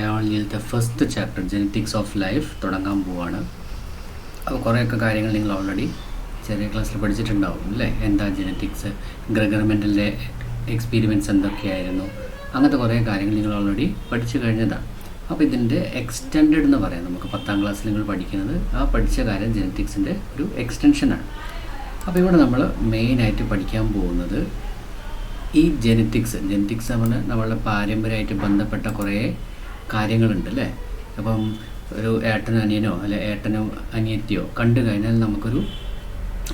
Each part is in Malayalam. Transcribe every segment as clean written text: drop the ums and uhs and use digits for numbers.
ബയോളജിയിലത്തെ first chapter genetics of life തുടങ്ങാൻ പോവാണ്. അപ്പോൾ കുറേയൊക്കെ കാര്യങ്ങൾ നിങ്ങൾ ഓൾറെഡി ചെറിയ ക്ലാസ്സിൽ പഠിച്ചിട്ടുണ്ടാവും അല്ലേ? എന്താ ജെനറ്റിക്സ്, ഗ്രെഗർ മെൻഡലിൻ്റെ എക്സ്പീരിമെൻറ്റ്സ് എന്തൊക്കെയായിരുന്നു, അങ്ങനത്തെ കുറേ കാര്യങ്ങൾ നിങ്ങൾ ഓൾറെഡി പഠിച്ചു കഴിഞ്ഞതാണ്. അപ്പോൾ ഇതിൻ്റെ എക്സ്റ്റെൻഡഡ് എന്ന് പറയാം. നമുക്ക് 10ാം ക്ലാസ്സിൽ നിങ്ങൾ പഠിക്കുന്നത് ആ പഠിച്ച കാര്യം ജെനറ്റിക്സിൻ്റെ ഒരു എക്സ്റ്റൻഷനാണ്. അപ്പോൾ ഇവിടെ നമ്മൾ മെയിനായിട്ട് പഠിക്കാൻ പോകുന്നത് ഈ ജെനറ്റിക്സ് എന്ന് പറഞ്ഞാൽ നമ്മളുടെ പാരമ്പര്യമായിട്ട് ബന്ധപ്പെട്ട കുറേ കാര്യങ്ങളുണ്ട് അല്ലേ? അപ്പം ഒരു ഏട്ടനോ അനിയനോ അല്ലെ ഏട്ടനോ അനിയത്തിയോ കണ്ടു കഴിഞ്ഞാൽ നമുക്കൊരു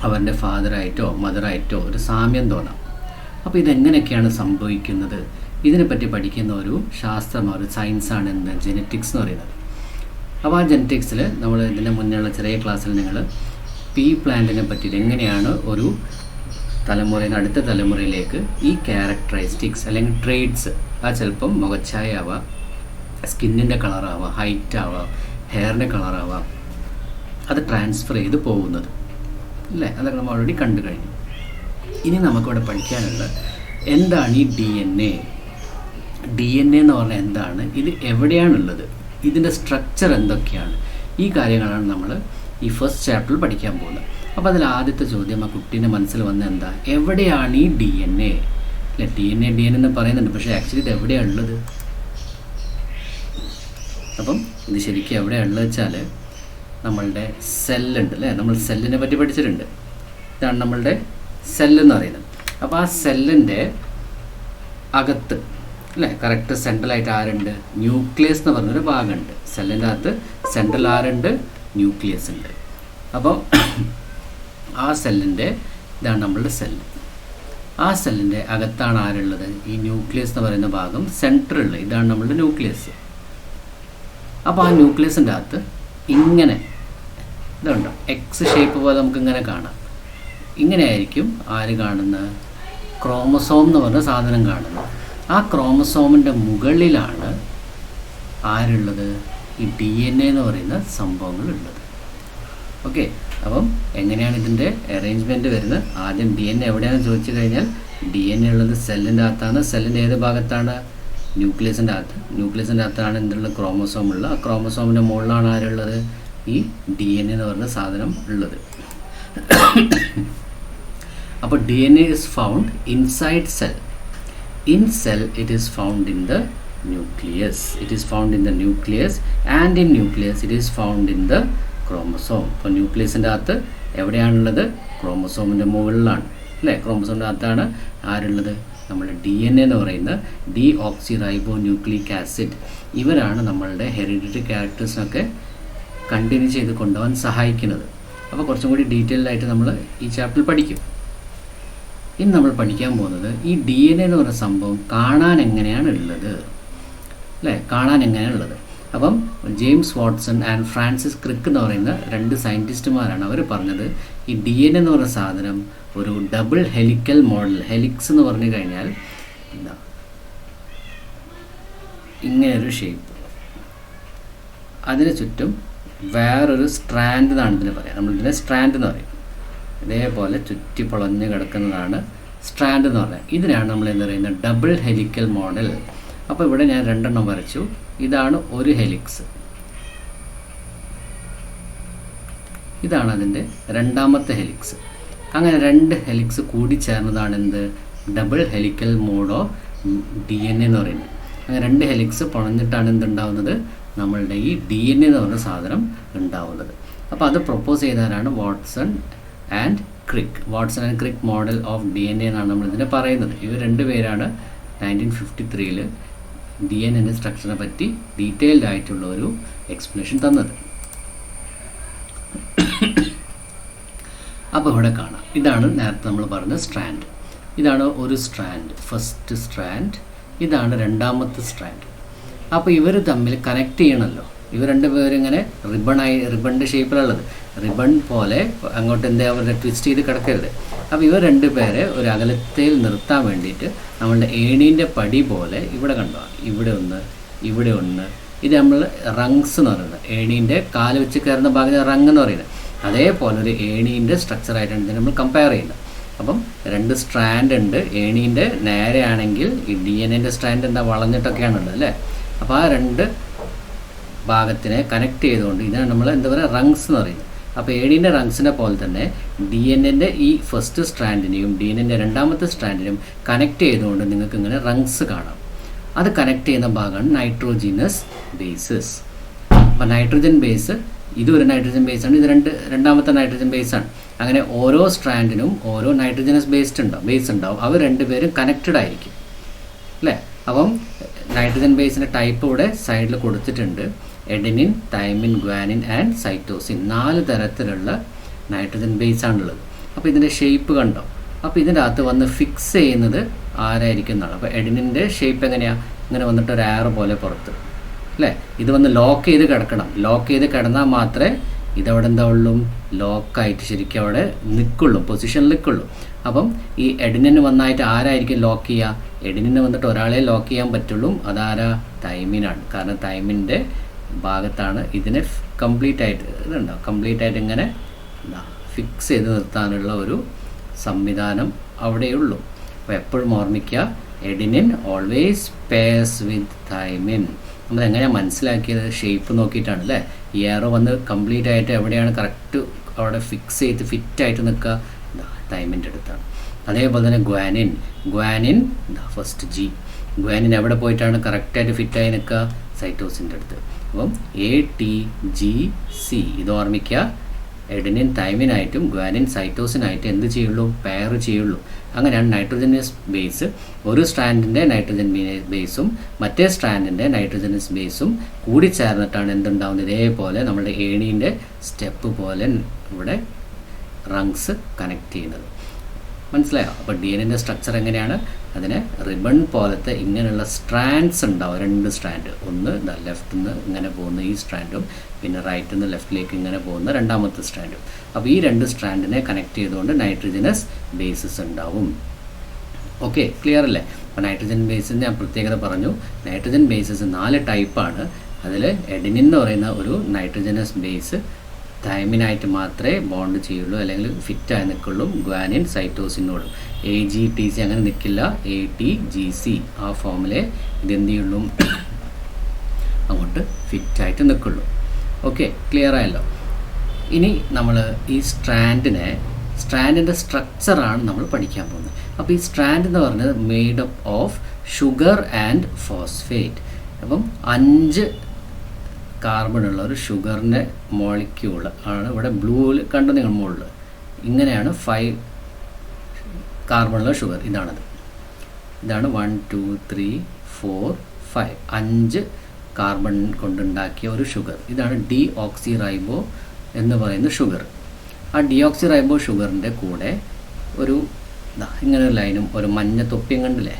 അവരുടെ ഫാദറായിട്ടോ മദറായിട്ടോ ഒരു സാമ്യം തോന്നാം. അപ്പോൾ ഇതെങ്ങനെയൊക്കെയാണ് സംഭവിക്കുന്നത്, ഇതിനെപ്പറ്റി പഠിക്കുന്ന ഒരു ശാസ്ത്രമാണ്, ഒരു സയൻസാണ് എന്ത് ജെനറ്റിക്സ് എന്ന് പറയുന്നത്. അപ്പോൾ ആ ജെനറ്റിക്സിൽ നമ്മൾ ഇതിൻ്റെ മുന്നേയുള്ള ചെറിയ ക്ലാസ്സിൽ നിങ്ങൾ പീ പ്ലാന്റിനെ പറ്റിയിട്ട് എങ്ങനെയാണ് ഒരു തലമുറയിൽ നിന്ന് അടുത്ത തലമുറയിലേക്ക് ഈ ക്യാരക്ടറിസ്റ്റിക്സ് അല്ലെങ്കിൽ ട്രേഡ്സ്, ആ ചിലപ്പം മുഖച്ഛായ ആവാം, സ്കിന്നിൻ്റെ കളറാവാം, ഹൈറ്റ് ആവാം, ഹെയറിൻ്റെ കളറാവാം, അത് ട്രാൻസ്ഫർ ചെയ്ത് പോകുന്നത് അല്ലേ? അതൊക്കെ നമ്മൾ ഓൾറെഡി കണ്ടു കഴിഞ്ഞു. ഇനി നമുക്കിവിടെ പഠിക്കാനുള്ള എന്താണ് ഈ ഡി എൻ എ എന്ന് പറഞ്ഞാൽ എന്താണ്, ഇത് എവിടെയാണുള്ളത്, ഇതിൻ്റെ സ്ട്രക്ചർ എന്തൊക്കെയാണ്, ഈ കാര്യങ്ങളാണ് നമ്മൾ ഈ ഫസ്റ്റ് ചാപ്റ്ററിൽ പഠിക്കാൻ പോകുന്നത്. അപ്പോൾ അതിൽ ആദ്യത്തെ ചോദ്യം ആ കുട്ടീൻ്റെ മനസ്സിൽ വന്ന എന്താ, എവിടെയാണ് ഈ ഡി എൻ എ അല്ലെ? ഡി എൻ എന്ന് പറയുന്നുണ്ട്, പക്ഷേ ആക്ച്വലി ഇത് എവിടെയാണ് ഉള്ളത്? അപ്പം ഇത് ശരിക്കും എവിടെയാണ് ഉള്ളത് വെച്ചാൽ നമ്മളുടെ സെല്ലുണ്ട് അല്ലേ? നമ്മൾ സെല്ലിനെ പറ്റി പഠിച്ചിട്ടുണ്ട്. ഇതാണ് നമ്മളുടെ സെല്ലെന്ന് പറയുന്നത്. അപ്പോൾ ആ സെല്ലിൻ്റെ അകത്ത് അല്ലേ കറക്റ്റ് സെൻട്രലായിട്ട് ആരുണ്ട്? ന്യൂക്ലിയസ് എന്ന് പറഞ്ഞൊരു ഭാഗമുണ്ട്. സെല്ലിൻ്റെ അകത്ത് സെൻട്രൽ ആരുണ്ട്? ന്യൂക്ലിയസ് ഉണ്ട്. അപ്പോൾ ആ സെല്ലിൻ്റെ ഇതാണ് നമ്മളുടെ സെല്ല്. ആ സെല്ലിൻ്റെ അകത്താണ് ആരുള്ളത്? ഈ ന്യൂക്ലിയസ് എന്ന് പറയുന്ന ഭാഗം സെൻട്രലുള്ള ഇതാണ് നമ്മളുടെ ന്യൂക്ലിയസ്. അപ്പോൾ ആ ന്യൂക്ലിയസിൻ്റെ അകത്ത് ഇങ്ങനെ ഇതുണ്ടോ, എക്സ് ഷേപ്പ് പോലെ നമുക്ക് ഇങ്ങനെ കാണാം. ഇങ്ങനെയായിരിക്കും ആര് കാണുന്നത്? ക്രോമസോം എന്ന് പറഞ്ഞ സാധനം കാണുന്നത്. ആ ക്രോമസോമിൻ്റെ മുകളിലാണ് ആരുള്ളത്? ഈ ഡി എൻ എ എന്ന് പറയുന്ന സംഭവങ്ങളുള്ളത്. ഓക്കെ, അപ്പം എങ്ങനെയാണ് ഇതിൻ്റെ അറേഞ്ച്മെൻറ്റ് വരുന്നത്? ആദ്യം ഡി എൻ എ എവിടെയാണെന്ന് ചോദിച്ചു കഴിഞ്ഞാൽ ഡി എൻ എ ഉള്ളത് സെല്ലിൻ്റെ അകത്താണ്. സെല്ലിൻ്റെ ഏത് ഭാഗത്താണ്? ന്യൂക്ലിയസിൻ്റെ അകത്ത്. ന്യൂക്ലിയസിൻ്റെ അകത്താണ് എന്തുള്ള ക്രോമസോം ഉള്ളത്. ആ ക്രോമസോമിൻ്റെ മുകളിലാണ് ആരുള്ളത്? ഈ ഡി എൻ എ എന്ന് പറയുന്ന സാധനം ഉള്ളത്. അപ്പോൾ D N A is found inside cell. In cell it is found in the nucleus. It is found in the nucleus, and in nucleus it is found in the chromosome. അപ്പോൾ ന്യൂക്ലിയസിൻ്റെ അകത്ത് എവിടെയാണുള്ളത്? ക്രോമസോമിൻ്റെ മുകളിലാണ് അല്ലേ? ക്രോമസോമിൻ്റെ അകത്താണ് ആരുള്ളത്? നമ്മുടെ ഡി എൻ എ എന്ന് പറയുന്ന ഡി ഓക്സി റൈബോ ന്യൂക്ലിക് ആസിഡ്. ഇവരാണ് നമ്മളുടെ ഹെറിഡിറ്ററി ക്യാരക്ടേഴ്സിനൊക്കെ കണ്ടിന്യൂ ചെയ്ത് കൊണ്ടുപോകാൻ സഹായിക്കുന്നത്. അപ്പോൾ കുറച്ചും കൂടി ഡീറ്റെയിൽഡ് ആയിട്ട് നമ്മൾ ഈ ചാപ്റ്ററിൽ പഠിക്കും. ഇനി നമ്മൾ പഠിക്കാൻ പോകുന്നത് ഈ ഡി എൻ എ എന്ന് പറയുന്ന സംഭവം കാണാൻ എങ്ങനെയാണ് ഉള്ളത് അല്ലേ? കാണാൻ എങ്ങനെയാണ് ഉള്ളത്. അപ്പം James Watson and Francis Crick എന്ന് പറയുന്ന 2 സയൻറ്റിസ്റ്റുമാരാണ് അവർ പറഞ്ഞത് ഈ ഡി എൻ എ എന്ന് പറയുന്ന സാധനം ഒരു ഡബിൾ ഹെലിക്കൽ മോഡൽ. ഹെലിക്സ് എന്ന് പറഞ്ഞു കഴിഞ്ഞാൽ എന്താ, ഇങ്ങനെയൊരു ഷേപ്പ്, അതിന് ചുറ്റും വേറൊരു സ്ട്രാൻഡ് എന്നാണ് ഇതിനെ പറയാം. നമ്മളിതിനെ സ്ട്രാൻഡ് എന്ന് പറയും. ഇതേപോലെ ചുറ്റി പൊളഞ്ഞ് കിടക്കുന്നതാണ് സ്ട്രാൻഡ് എന്ന് പറയുന്നത്. ഇതിനാണ് നമ്മൾ എന്താ പറയുന്നത്? Double helical model. അപ്പോൾ ഇവിടെ ഞാൻ 2 വരച്ചു. ഇതാണ് ഒരു ഹെലിക്സ്, ഇതാണ് അതിൻ്റെ രണ്ടാമത്തെ ഹെലിക്സ്. അങ്ങനെ 2 ഹെലിക്സ് കൂടി ചേർന്നതാണ് എന്ത്? Double helical mode of D N A എന്ന് പറയുന്നത്. അങ്ങനെ 2 ഹെലിക്സ് പൊളഞ്ഞിട്ടാണ് എന്തുണ്ടാവുന്നത്? നമ്മളുടെ ഈ ഡി എൻ എ എന്ന് പറയുന്ന സാധനം ഉണ്ടാവുന്നത്. അപ്പോൾ അത് പ്രൊപ്പോസ് ചെയ്തവരാണ് Watson and Crick. Watson and Crick model of D N A എന്നാണ് നമ്മളിതിനെ പറയുന്നത്. ഇവർ 2 പേരാണ് 1953 ഡി എൻ എൻ്റെ സ്ട്രക്ചറിനെ പറ്റി ഡീറ്റെയിൽഡ് ആയിട്ടുള്ള ഒരു എക്സ്പ്ലനേഷൻ തന്നത്. അപ്പോൾ ഇവിടെ കാണാം, ഇതാണ് നേരത്തെ നമ്മൾ പറഞ്ഞ സ്ട്രാൻഡ്. ഇതാണ് ഒരു സ്ട്രാൻഡ്, ഫസ്റ്റ് സ്ട്രാൻഡ്. ഇതാണ് രണ്ടാമത്തെ സ്ട്രാൻഡ്. അപ്പോൾ ഇവർ തമ്മിൽ കണക്ട് ചെയ്യണമല്ലോ. ഇവർ 2 പേരും ഇങ്ങനെ റിബണിൻ്റെ ഷേപ്പിലുള്ളത്, റിബൺ പോലെ അങ്ങോട്ട് എന്താ അവരുടെ ട്വിസ്റ്റ് ചെയ്ത് കിടക്കരുത്. അപ്പോൾ ഇവർ 2 പേരെ ഒരു അകലത്തിൽ നിർത്താൻ വേണ്ടിയിട്ട് നമ്മളുടെ ഏണീൻ്റെ പടി പോലെ ഇവിടെ കണ്ടോ, ഇവിടെ ഒന്ന്, ഇവിടെ ഒന്ന്, ഇത് നമ്മൾ റങ്സ് എന്ന് പറയുന്നത്. ഏണീൻ്റെ കാല് വെച്ച് കയറുന്ന ഭാഗത്ത് റങ് എന്ന് പറയുന്നത്. അതേപോലെ ഒരു ഏണീൻ്റെ സ്ട്രക്ചറായിട്ടാണ് ഇതിനെ നമ്മൾ കമ്പയർ ചെയ്യുന്നത്. അപ്പം 2 സ്ട്രാൻഡ് ഉണ്ട്. ഏണീൻ്റെ നേരെയാണെങ്കിൽ ഈ ഡി എൻ എൻ്റെ സ്ട്രാൻഡ് എന്താ വളഞ്ഞിട്ടൊക്കെയാണുള്ളത് അല്ലേ? അപ്പോൾ ആ 2 ഭാഗത്തിനെ കണക്ട് ചെയ്തുകൊണ്ട് ഇതിനാണ് നമ്മൾ എന്താ പറയുക റങ്സ് എന്ന് പറയുന്നത്. അപ്പോൾ ADNൻ്റെ റങ്സിനെ പോലെ തന്നെ DNA ഈ ഫസ്റ്റ് സ്ട്രാൻഡിനെയും DNA രണ്ടാമത്തെ സ്ട്രാൻഡിനെയും കണക്ട് ചെയ്തുകൊണ്ട് നിങ്ങൾക്ക് ഇങ്ങനെ റങ്സ് കാണാം. അത് കണക്ട് ചെയ്യുന്ന ഭാഗമാണ് നൈട്രോജിനസ് ബേസസ്. അപ്പോൾ നൈട്രജൻ ബേസ്, ഇതൊരു നൈട്രജൻ ബേസാണ്, ഇത് രണ്ടാമത്തെ നൈട്രജൻ ബേസാണ്. അങ്ങനെ ഓരോ സ്ട്രാൻഡിനും ഓരോ നൈട്രജനസ് ബേസ് ഉണ്ടാവും. അവർ രണ്ടുപേരും കണക്റ്റഡ് ആയിരിക്കും അല്ലേ. അപ്പം നൈട്രജൻ ബേസിൻ്റെ ടൈപ്പ് ഇവിടെ സൈഡിൽ കൊടുത്തിട്ടുണ്ട്. എഡിനിൻ, തൈമിൻ, ഗ്വാനിൻ ആൻഡ് സൈറ്റോസിൻ 4 തരത്തിലുള്ള നൈട്രജൻ ബേസാണുള്ളത്. അപ്പോൾ ഇതിൻ്റെ ഷേപ്പ് കണ്ടോ. അപ്പോൾ ഇതിൻ്റെ അകത്ത് വന്ന് ഫിക്സ് ചെയ്യുന്നത് ആരായിരിക്കും എന്നാണ്. അപ്പോൾ എഡിനിൻ്റെ ഷേപ്പ് എങ്ങനെയാണ്, ഇങ്ങനെ വന്നിട്ട് ഒരു ആറ് പോലെ പുറത്ത് അല്ലേ. ഇത് വന്ന് ലോക്ക് ചെയ്ത് കിടക്കണം. ലോക്ക് ചെയ്ത് കിടന്നാൽ മാത്രമേ ഇതവിടെ എന്താ ഉള്ളൂ, ലോക്കായിട്ട് ശരിക്കും അവിടെ നിൽക്കുള്ളൂ, പൊസിഷനിൽ നിൽക്കുള്ളൂ. അപ്പം ഈ എഡിനിന് വന്നായിട്ട് ആരായിരിക്കും ലോക്ക് ചെയ്യുക? എഡിനിന് വന്നിട്ട് ഒരാളെ ലോക്ക് ചെയ്യാൻ പറ്റുള്ളൂ. അതാരാ? തൈമിനാണ്. കാരണം തൈമിൻ്റെ ഭാഗത്താണ് ഇതിനെ കംപ്ലീറ്റ് ആയിട്ട് ഇങ്ങനെ ഫിക്സ് ചെയ്ത് നിർത്താനുള്ള ഒരു സംവിധാനം അവിടെയുള്ളൂ. അപ്പോൾ എപ്പോഴും ഓർമ്മിക്കുക, എഡിനിൻ ഓൾവേസ് പെയർസ് വിത്ത് തൈമിൻ. നമ്മളെങ്ങനെയാണ് മനസ്സിലാക്കിയത്? ഷേപ്പ് നോക്കിയിട്ടാണ് അല്ലേ. ഈ ഏറോ വന്ന് കംപ്ലീറ്റ് ആയിട്ട് എവിടെയാണ് കറക്റ്റ് അവിടെ ഫിക്സ് ചെയ്ത് ഫിറ്റായിട്ട് നിൽക്കുക? തൈമിൻ്റെ അടുത്താണ്. അതേപോലെ തന്നെ ഗ്വാനിൻ ഫസ്റ്റ് G. ഗ്വാനിൻ എവിടെ പോയിട്ടാണ് കറക്റ്റായിട്ട് ഫിറ്റായി നിൽക്കുക? സൈറ്റോസിൻ്റെ അടുത്ത്. അപ്പം ATGC ഇത് ഓർമ്മിക്കുക. എഡിനിൻ തൈമിനായിട്ടും ഗ്വാനിൻ സൈറ്റോസിനായിട്ടും എന്ത് ചെയ്യുള്ളൂ? പെയർ ചെയ്യുള്ളൂ. അങ്ങനെയാണ് നൈട്രോജനസ് ബേസ് ഒരു സ്ട്രാൻഡിൻ്റെ നൈട്രജൻ ബേസും മറ്റേ സ്ട്രാൻഡിൻ്റെ നൈട്രോജനസ് ബേസും കൂടി ചേർന്നിട്ടാണ് എന്തുണ്ടാവുന്നത്? ഇതേപോലെ നമ്മുടെ ഏണീൻ്റെ സ്റ്റെപ്പ് പോലെ ഇവിടെ റങ്സ് കണക്ട് ചെയ്യുന്നത്. മനസ്സിലായോ? അപ്പോൾ DNA സ്ട്രക്ചർ എങ്ങനെയാണ്? അതിന് റിബൺ പോലത്തെ ഇങ്ങനെയുള്ള സ്ട്രാൻഡ്സ് ഉണ്ടാവും. 2 സ്ട്രാൻഡ്, ഒന്ന് ലെഫ്റ്റിൽ നിന്ന് ഇങ്ങനെ പോകുന്ന ഈ സ്ട്രാൻഡും പിന്നെ റൈറ്റിൽ നിന്ന് ലെഫ്റ്റിലേക്ക് ഇങ്ങനെ പോകുന്ന രണ്ടാമത്തെ സ്ട്രാൻഡും. അപ്പോൾ ഈ 2 സ്ട്രാൻഡിനെ കണക്ട് ചെയ്തുകൊണ്ട് നൈട്രോജനസ് ബേസസ് ഉണ്ടാവും. ഓക്കെ, ക്ലിയർ അല്ലേ? അപ്പോൾ നൈട്രജൻ ബേസിൻ്റെ ഞാൻ പ്രത്യേകത പറഞ്ഞു. നൈട്രജൻ ബേസസ് 4 ടൈപ്പാണ്. അതിൽ എഡിനിൻ എന്ന് പറയുന്ന ഒരു നൈട്രജനസ് ബേസ് തൈമിനായിട്ട് മാത്രമേ ബോണ്ട് ചെയ്യുള്ളൂ, അല്ലെങ്കിൽ ഫിറ്റായി നിൽക്കുള്ളൂ. ഗ്വാനിൻ സൈറ്റോസിനോടും AGTC അങ്ങനെ നിൽക്കില്ല. ATGC ആ ഫോമിലെ ഇതെന്ത് ചെയ്യുള്ളൂ, അങ്ങോട്ട് ഫിറ്റായിട്ട് നിൽക്കുള്ളൂ. ഓക്കെ, ക്ലിയർ ആയല്ലോ. ഇനി നമ്മൾ ഈ സ്ട്രാൻഡിൻ്റെ സ്ട്രക്ചറാണ് നമ്മൾ പഠിക്കാൻ പോകുന്നത്. അപ്പോൾ ഈ സ്ട്രാൻഡ് എന്ന് പറഞ്ഞത് made up of sugar and phosphate. അപ്പം 5 കാർബണുള്ള ഒരു ഷുഗറിൻ്റെ മോളിക്യൂൾ ആണ് ഇവിടെ ബ്ലൂവിൽ കണ്ടു നിങ്ങൾ മുകളിൽ. ഇങ്ങനെയാണ് 5 കാർബണുള്ള ഷുഗർ. ഇതാണ് 1 2 3 4 5 5 കാർബൺ കൊണ്ടുണ്ടാക്കിയ ഒരു ഷുഗർ. ഇതാണ് ഡീഓക്സിറൈബോ എന്ന് പറയുന്ന ഷുഗർ. ആ ഡീഓക്സിറൈബോ ഷുഗറിൻ്റെ കൂടെ ഒരു ഇങ്ങനെ ഒരു ലൈനും ഒരു മഞ്ഞ തൊപ്പിയും കണ്ടില്ലേ,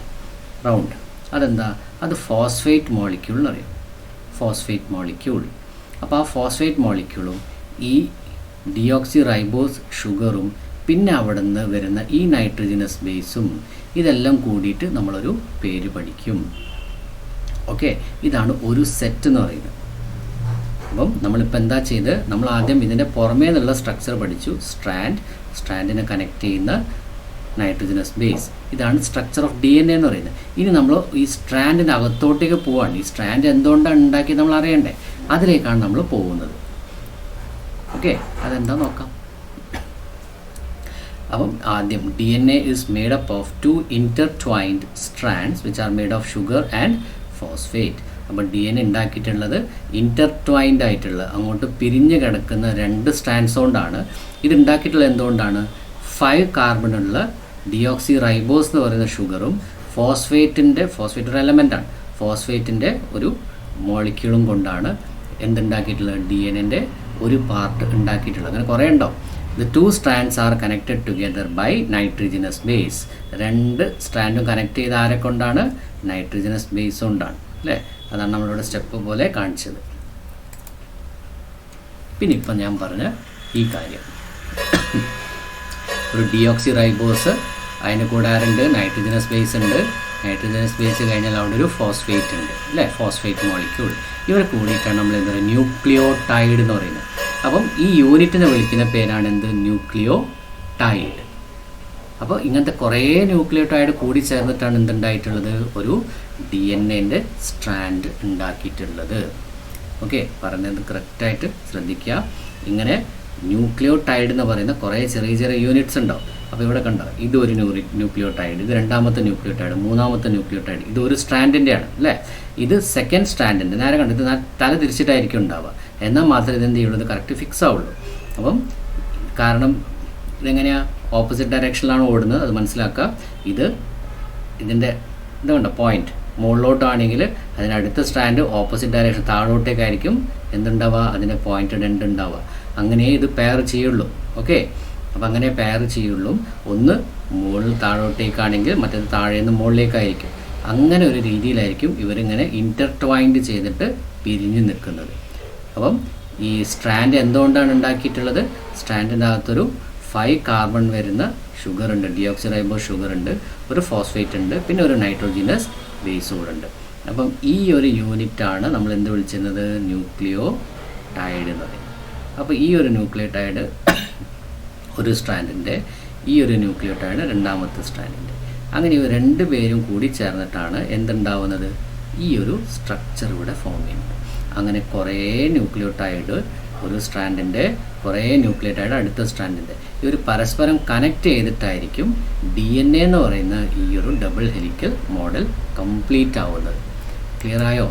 റൗണ്ട്, അതെന്താ? അത് ഫോസ്ഫേറ്റ് മോളിക്യൂൾ എന്ന് പറയും. Phosphate molecule. അപ്പോൾ ആ ഫോസ്ഫേറ്റ് മോളിക്യൂളും ഈ ഡിയോക്സിറൈബോസ് ഷുഗറും പിന്നെ അവിടെ നിന്ന് വരുന്ന ഈ നൈട്രജനസ് ബേസും ഇതെല്ലാം കൂടിയിട്ട് നമ്മളൊരു പേര് പഠിക്കും. ഓക്കെ, ഇതാണ് ഒരു സെറ്റ് എന്ന് പറയുന്നത്. അപ്പം നമ്മളിപ്പോൾ എന്താ ചെയ്ത്, നമ്മൾ ആദ്യം ഇതിൻ്റെ പുറമേ നിന്നുള്ള സ്ട്രക്ചർ പഠിച്ചു. സ്ട്രാൻഡിനെ കണക്ട് ചെയ്യുന്ന നൈട്രജനസ് ബേസ്, ഇതാണ് സ്ട്രക്ചർ ഓഫ് DNA എന്ന് പറയുന്നത്. ഇനി നമ്മൾ ഈ സ്ട്രാൻഡിൻ്റെ അകത്തോട്ടേക്ക് പോവാണ്. ഈ സ്ട്രാൻഡ് എന്തുകൊണ്ടാണ് ഉണ്ടാക്കിയത് നമ്മൾ അറിയണ്ടേ, അതിലേക്കാണ് നമ്മൾ പോകുന്നത്. ഓക്കെ, അതെന്താ നോക്കാം. അപ്പം ആദ്യം DNA is made up of 2 intertwined strands which are made of sugar and phosphate. അപ്പോൾ DNA ഉണ്ടാക്കിയിട്ടുള്ളത് ഇൻ്റർട്വൈൻഡ് ആയിട്ടുള്ള, അങ്ങോട്ട് പിരിഞ്ഞ് കിടക്കുന്ന 2 സ്ട്രാൻഡ്സ് കൊണ്ടാണ്. ഇത് ഉണ്ടാക്കിയിട്ടുള്ളത് എന്തുകൊണ്ടാണ്? 5 കാർബണുള്ള ഡിയോക്സിറൈബോസ് എന്ന് പറയുന്ന ഷുഗറും ഫോസ്ഫേറ്റ് ഒരു എലമെൻ്റാണ്, ഫോസ്ഫേറ്റിൻ്റെ ഒരു മോളിക്യൂളും കൊണ്ടാണ് എന്തുണ്ടാക്കിയിട്ടുള്ളത്? DNA ഒരു പാർട്ട് ഉണ്ടാക്കിയിട്ടുള്ളത്. അങ്ങനെ കുറേ ഉണ്ടാവും. The 2 strands are connected together by nitrogenous base. 2 സ്ട്രാൻഡും connect ചെയ്ത് ആരെ കൊണ്ടാണ്? നൈട്രജനസ് ബേസ് കൊണ്ടാണ് അല്ലേ. അതാണ് നമ്മളിവിടെ സ്റ്റെപ്പ് പോലെ കാണിച്ചത്. പിന്നെ ഇപ്പം ഞാൻ പറഞ്ഞ ഈ കാര്യം, ഒരു ഡിയോക്സിറൈബോസ്, അതിന് കൂടെ ആരുണ്ട്? നൈട്രജനസ് ബേസ് ഉണ്ട്. നൈട്രജനസ് ബേസ് കഴിഞ്ഞാൽ അവിടെ ഒരു ഫോസ്ഫേറ്റ് ഉണ്ട് അല്ലേ, ഫോസ്ഫേറ്റ് മോളിക്യൂൾ. ഇവർ കൂടിയിട്ടാണ് നമ്മൾ എന്താ പറയുക, ന്യൂക്ലിയോടൈഡ് എന്ന് പറയുന്നത്. അപ്പം ഈ യൂണിറ്റിനെ വിളിക്കുന്ന പേരാണ് എന്ത്? ന്യൂക്ലിയോടൈഡ്. അപ്പോൾ ഇങ്ങനത്തെ കുറേ ന്യൂക്ലിയോടൈഡ് കൂടി ചേർന്നിട്ടാണ് എന്തുണ്ടായിട്ടുള്ളത്? ഒരു DNA സ്ട്രാൻഡ് ഉണ്ടാക്കിയിട്ടുള്ളത്. ഓക്കെ, പറഞ്ഞത് കറക്റ്റായിട്ട് ശ്രദ്ധിക്കുക. ഇങ്ങനെ ന്യൂക്ലിയോടൈഡ് എന്ന് പറയുന്ന കുറേ ചെറിയ ചെറിയ യൂണിറ്റ്സ് ഉണ്ടാവും. അപ്പോൾ ഇവിടെ കണ്ടോ, ഇതൊരു ന്യൂക്ലിയോടൈഡ്, ഇത് രണ്ടാമത്തെ ന്യൂക്ലിയോടൈഡ്, മൂന്നാമത്തെ ന്യൂക്ലിയോടൈഡ്, ഇത് ഒരു സ്ട്രാൻഡിൻ്റെയാണ് അല്ലേ. ഇത് സെക്കൻഡ് സ്ട്രാൻഡിൻ്റെ, നേരെ കണ്ടു, ഇത് തല തിരിച്ചിട്ടായിരിക്കും ഉണ്ടാവുക. എന്നാൽ മാത്രമേ ഇതെന്ത് ചെയ്യുള്ളൂ, ഇത് കറക്റ്റ് ഫിക്സ് ആവുള്ളൂ. അപ്പം കാരണം ഇതെങ്ങനെയാണ്, ഓപ്പോസിറ്റ് ഡയറക്ഷനിലാണ് ഓടുന്നത്, അത് മനസ്സിലാക്കുക. ഇതിൻ്റെ ഇതുണ്ട് പോയിന്റ് മുകളിലോട്ടാണെങ്കിൽ അതിനടുത്ത സ്ട്രാൻഡ് ഓപ്പോസിറ്റ് ഡയറക്ഷൻ താഴോട്ടേക്കായിരിക്കും എന്തുണ്ടാവുക, അതിൻ്റെ പോയിന്റഡ് എൻഡ് ഉണ്ടാവുക. അങ്ങനെ ഇത് പെയർ ചെയ്യുള്ളൂ. ഓക്കെ, അപ്പോൾ അങ്ങനെ പെയർ ചെയ്യുള്ളൂ. ഒന്ന് മുകളിൽ താഴോട്ടേക്കാണെങ്കിൽ മറ്റേത് താഴെ നിന്ന് മുകളിലേക്കായിരിക്കും. അങ്ങനെ ഒരു രീതിയിലായിരിക്കും ഇവരിങ്ങനെ ഇൻ്റർട്വൈൻഡ് ചെയ്തിട്ട് പിരിഞ്ഞ് നിൽക്കുന്നത്. അപ്പം ഈ സ്ട്രാൻഡ് എന്തുകൊണ്ടാണ് ഉണ്ടാക്കിയിട്ടുള്ളത്, സ്ട്രാൻഡിൻ്റെ അകത്തൊരു 5 കാർബൺ വരുന്ന ഷുഗർ ഉണ്ട്, ഡിയോക്സിറൈബോസ് ഷുഗർ ഉണ്ട്, ഒരു ഫോസ്ഫേറ്റ് ഉണ്ട്, പിന്നെ ഒരു നൈട്രോജിനസ് ബേസ് കൂടെ ഉണ്ട്. അപ്പം ഈ ഒരു യൂണിറ്റാണ് നമ്മൾ എന്ത് വിളിച്ചിരുന്നത്, ന്യൂക്ലിയോടൈഡ് എന്ന് പറയും. അപ്പോൾ ഈ ഒരു ന്യൂക്ലിയോടൈഡ് ഒരു സ്ട്രാൻഡിൻ്റെ, ഈ ഒരു ന്യൂക്ലിയോടൈഡ് രണ്ടാമത്തെ സ്ട്രാൻഡിൻ്റെ, അങ്ങനെ ഇവർ രണ്ട് പേരും കൂടി ചേർന്നിട്ടാണ് എന്തുണ്ടാവുന്നത്, ഈ ഒരു സ്ട്രക്ചർ ഇവിടെ ഫോം ചെയ്യുന്നത്. അങ്ങനെ കുറേ ന്യൂക്ലിയോടൈഡ് ഒരു സ്ട്രാൻഡിൻ്റെ, കുറേ ന്യൂക്ലിയോടൈഡ് അടുത്ത സ്ട്രാൻഡിൻ്റെ, ഇവർ പരസ്പരം കണക്ട് ചെയ്തിട്ടായിരിക്കും DNA എന്ന് പറയുന്ന ഈ ഒരു ഡബിൾ ഹെലിക്കൽ മോഡൽ കംപ്ലീറ്റ് ആവുന്നത്. ക്ലിയർ ആയോ?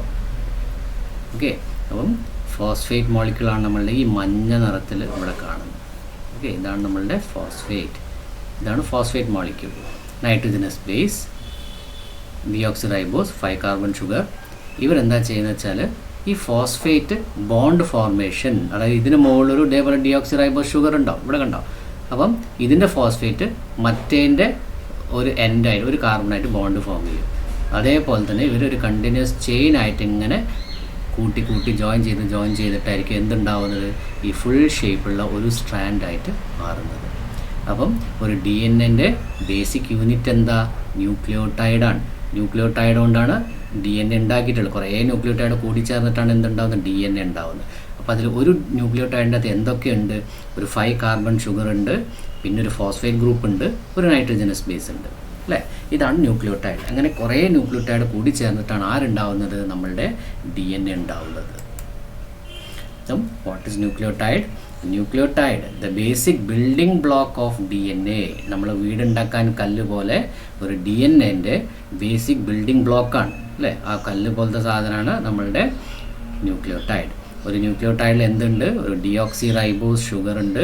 ഓക്കെ, അപ്പം ഫോസ്ഫേറ്റ് മോളിക്യൂളാണ് നമ്മളുടെ ഈ മഞ്ഞ നിറത്തിൽ ഇവിടെ കാണുന്നത്. ഓക്കെ, ഇതാണ് നമ്മളുടെ ഫോസ്ഫേറ്റ്, ഇതാണ് phosphate molecule. Nitrogenous base, deoxyribose, 5 carbon sugar. ഇവരെന്താ ചെയ്യുന്നത് വെച്ചാൽ ഈ ഫോസ്ഫേറ്റ് ബോണ്ട് ഫോർമേഷൻ, അതായത് ഇതിന് മുകളിലൊരു ഇതേപോലെ ഡിയോക്സിറൈബോസ് ഷുഗർ ഉണ്ടാവും, ഇവിടെ കണ്ടാവും. അപ്പം ഇതിൻ്റെ ഫോസ്ഫേറ്റ് മറ്റേൻ്റെ ഒരു എൻഡായിട്ട്, ഒരു കാർബണായിട്ട് ബോണ്ട് ഫോം ചെയ്യും. അതേപോലെ തന്നെ ഇവരൊരു കണ്ടിന്യൂസ് ചെയിൻ ആയിട്ട് ഇങ്ങനെ കൂട്ടി കൂട്ടി ജോയിൻ ചെയ്തിട്ടായിരിക്കും എന്തുണ്ടാവുന്നത്, ഈ ഫുൾ ഷേപ്പുള്ള ഒരു സ്ട്രാൻഡായിട്ട് മാറുന്നത്. അപ്പം ഒരു DNA ബേസിക് യൂണിറ്റ് എന്താ, ന്യൂക്ലിയോടൈഡാണ്. ന്യൂക്ലിയോടൈഡ് കൊണ്ടാണ് DNA ഉണ്ടാക്കിയിട്ടുള്ളത്. കുറേ ന്യൂക്ലിയോടൈഡ് കൂടിച്ചേർന്നിട്ടാണ് എന്തുണ്ടാവുന്നത്, DNA ഉണ്ടാവുന്നത്. അപ്പോൾ അതിൽ ഒരു ന്യൂക്ലിയോടൈഡിൻ്റെ അകത്ത് എന്തൊക്കെയുണ്ട്, ഒരു 5 കാർബൺ ഷുഗർ ഉണ്ട്, പിന്നെ ഒരു ഫോസ്ഫേറ്റ് ഗ്രൂപ്പ് ഉണ്ട്, ഒരു നൈട്രോജനസ് ബേസ് ഉണ്ട് അല്ലേ. ഇതാണ് ന്യൂക്ലിയോടൈഡ്. അങ്ങനെ കുറേ ന്യൂക്ലിയോടൈഡ് കൂടി ചേർന്നിട്ടാണ് ആരുണ്ടാവുന്നത്, നമ്മളുടെ DNA ഉണ്ടാവുന്നത്. What is nucleotide? Nucleotide the basic building block of DNA. നമ്മൾ വീടുണ്ടാക്കാൻ കല്ല് പോലെ ഒരു DNA ബേസിക് ബിൽഡിംഗ് ബ്ലോക്കാണ് അല്ലേ. ആ കല്ല് പോലത്തെ സാധനമാണ് നമ്മളുടെ ന്യൂക്ലിയോടൈഡ്. ഒരു ന്യൂക്ലിയോടൈഡിൽ എന്തുണ്ട്, ഒരു ഡിയോക്സിറൈബോസ് ഷുഗർ ഉണ്ട്,